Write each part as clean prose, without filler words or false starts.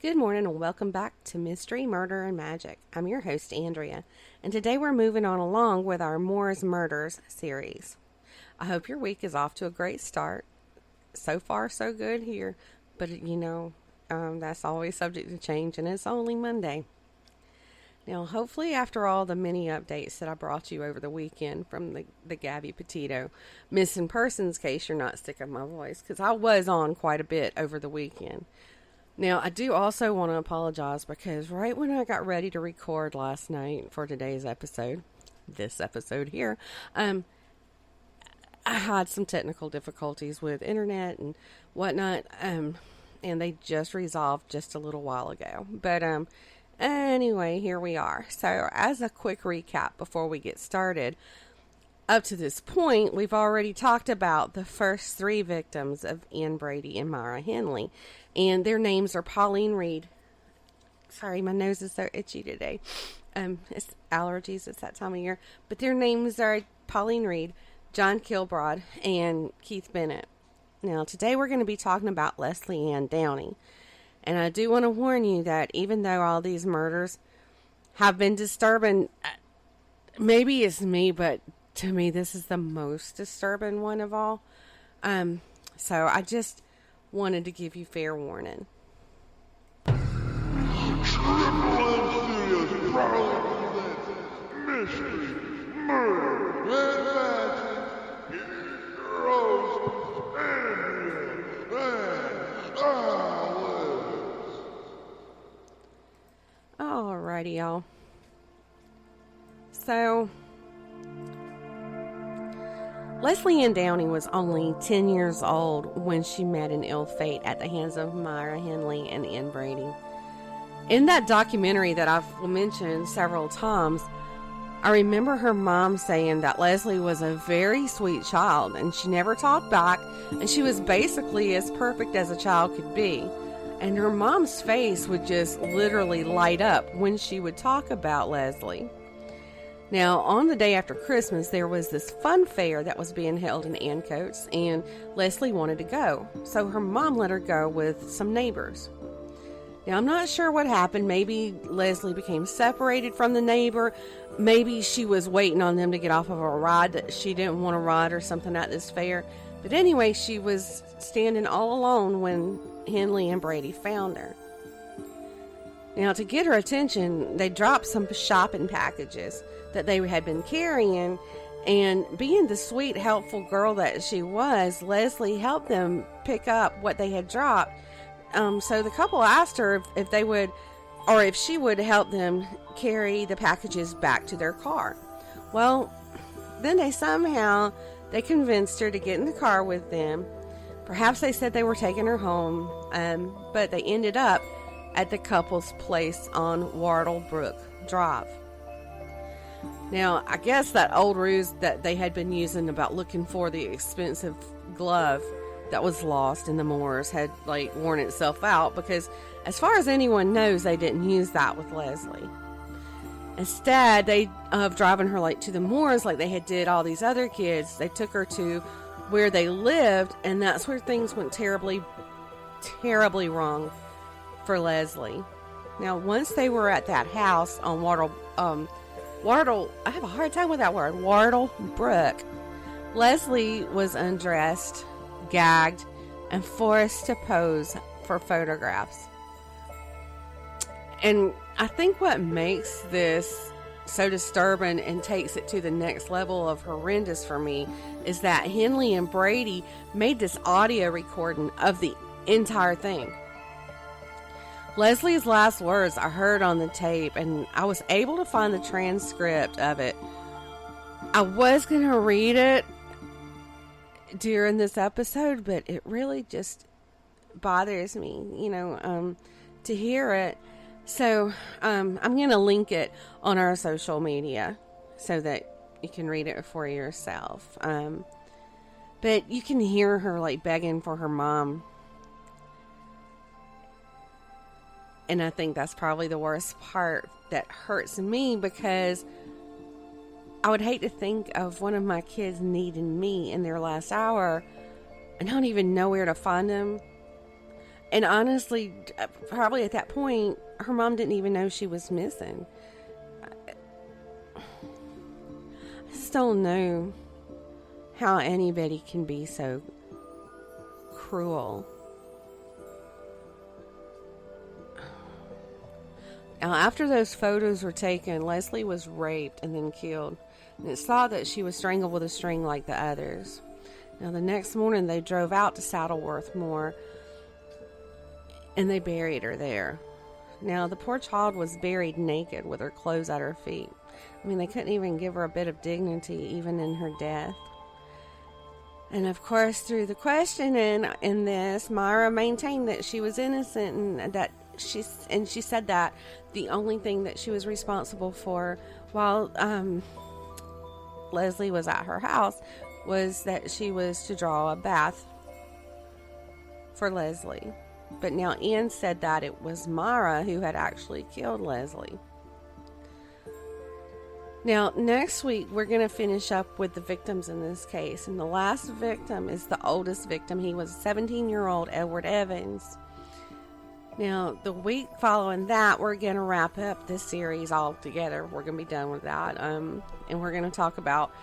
Good morning and welcome back to Mystery, Murder, and Magic. I'm your host, Andrea, and today we're moving on along with our Moore's Murders series. I hope your week is off to a great start. So far, so good here, but that's always subject to change, and it's only Monday. Now, hopefully after all the mini updates that I brought you over the weekend from the Gabby Petito missing persons case, you're not sick of my voice, because I was on quite a bit over the weekend. Now, I do also want to apologize because right when I got ready to record last night for today's episode, this episode here, I had some technical difficulties with internet and whatnot, and they just resolved just a little while ago. But anyway, here we are. So, as a quick recap before we get started, up to this point, we've already talked about the first three victims of Ann Brady and Myra Henley. And their names are Pauline Reed. Sorry, my nose is so itchy today. It's allergies. It's that time of year. But their names are Pauline Reed, John Kilbride, and Keith Bennett. Now, today we're going to be talking about Lesley Ann Downey. And I do want to warn you that even though all these murders have been disturbing, maybe it's me, but to me this is the most disturbing one of all. So I just wanted to give you fair warning. Alrighty, y'all. So, Lesley Ann Downey was only 10 years old when she met an ill fate at the hands of Myra Henley and Ann Brady. In that documentary that I've mentioned several times, I remember her mom saying that Lesley was a very sweet child and she never talked back, and she was basically as perfect as a child could be. And her mom's face would just literally light up when she would talk about Lesley. Now, on the day after Christmas, there was this fun fair that was being held in Ancoats, and Lesley wanted to go. So her mom let her go with some neighbors. Now, I'm not sure what happened. Maybe Lesley became separated from the neighbor. Maybe she was waiting on them to get off of a ride that she didn't want to ride or something at this fair. But anyway, she was standing all alone when Henley and Brady found her. Now, to get her attention, they dropped some shopping packages that they had been carrying, and being the sweet, helpful girl that she was, Lesley helped them pick up what they had dropped. So the couple asked her if they would, or if she would help them carry the packages back to their car. Well, then they convinced her to get in the car with them. Perhaps they said they were taking her home, but they ended up at the couple's place on Wardle Brook Drive. Now, I guess that old ruse that they had been using about looking for the expensive glove that was lost in the moors had worn itself out, because as far as anyone knows, they didn't use that with Lesley. Instead, of driving her to the moors like they had did all these other kids, they took her to where they lived, and that's where things went terribly, terribly wrong for Lesley. Now, once they were at that house on Wardle, I have a hard time with that word, Wardle Brook, Lesley was undressed, gagged, and forced to pose for photographs. And I think what makes this so disturbing and takes it to the next level of horrendous for me is that Henley and Brady made this audio recording of the entire thing. Lesley's last words I heard on the tape, and I was able to find the transcript of it. I was going to read it during this episode, but it really just bothers me, to hear it. So, I'm going to link it on our social media so that you can read it for yourself. But you can hear her begging for her mom. And I think that's probably the worst part that hurts me, because I would hate to think of one of my kids needing me in their last hour and I don't even know where to find them. And honestly, probably at that point, her mom didn't even know she was missing. I just don't know how anybody can be so cruel. Now, after those photos were taken, Lesley was raped and then killed. And it's thought that she was strangled with a string like the others. Now, the next morning, they drove out to Saddleworth Moor, and they buried her there. Now, the poor child was buried naked with her clothes at her feet. I mean, they couldn't even give her a bit of dignity, even in her death. And of course, through the questioning in this, Myra maintained that she was innocent, and that she said that the only thing that she was responsible for while Lesley was at her house was that she was to draw a bath for Lesley. But now Ann said that it was Myra who had actually killed Lesley. Now, next week, we're going to finish up with the victims in this case. And the last victim is the oldest victim. He was 17-year-old Edward Evans. Now, the week following that, we're going to wrap up this series all together. We're going to be done with that. And we're going to talk about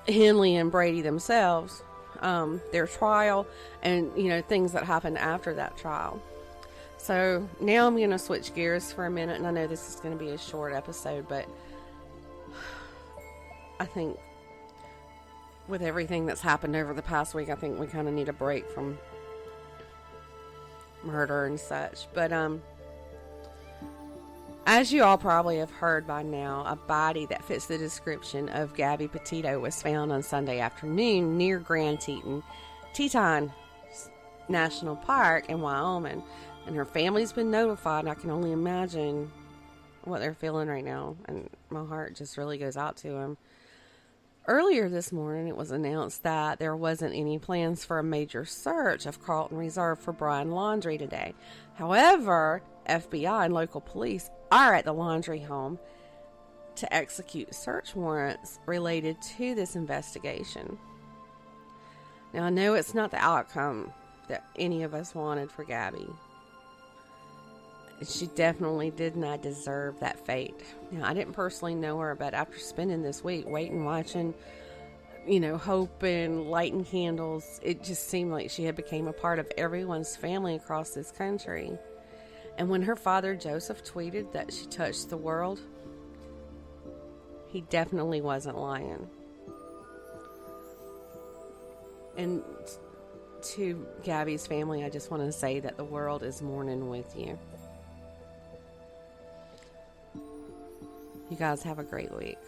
Henley and Brady themselves, their trial, and, things that happened after that trial. So now I'm going to switch gears for a minute. And I know this is going to be a short episode, but I think with everything that's happened over the past week, I think we kind of need a break from murder and such. But as you all probably have heard by now, a body that fits the description of Gabby Petito was found on Sunday afternoon near Grand Teton National Park in Wyoming. And her family's been notified. I can only imagine what they're feeling right now, and my heart just really goes out to them. Earlier this morning, it was announced that there wasn't any plans for a major search of Carlton Reserve for Brian Laundrie today. However, FBI and local police are at the Laundrie home to execute search warrants related to this investigation. Now, I know it's not the outcome that any of us wanted for Gabby. She definitely did not deserve that fate. Now, I didn't personally know her, but after spending this week waiting, watching, hoping, lighting candles, it just seemed like she had become a part of everyone's family across this country. And when her father, Joseph, tweeted that she touched the world, he definitely wasn't lying. And to Gabby's family, I just want to say that the world is mourning with you. You guys have a great week.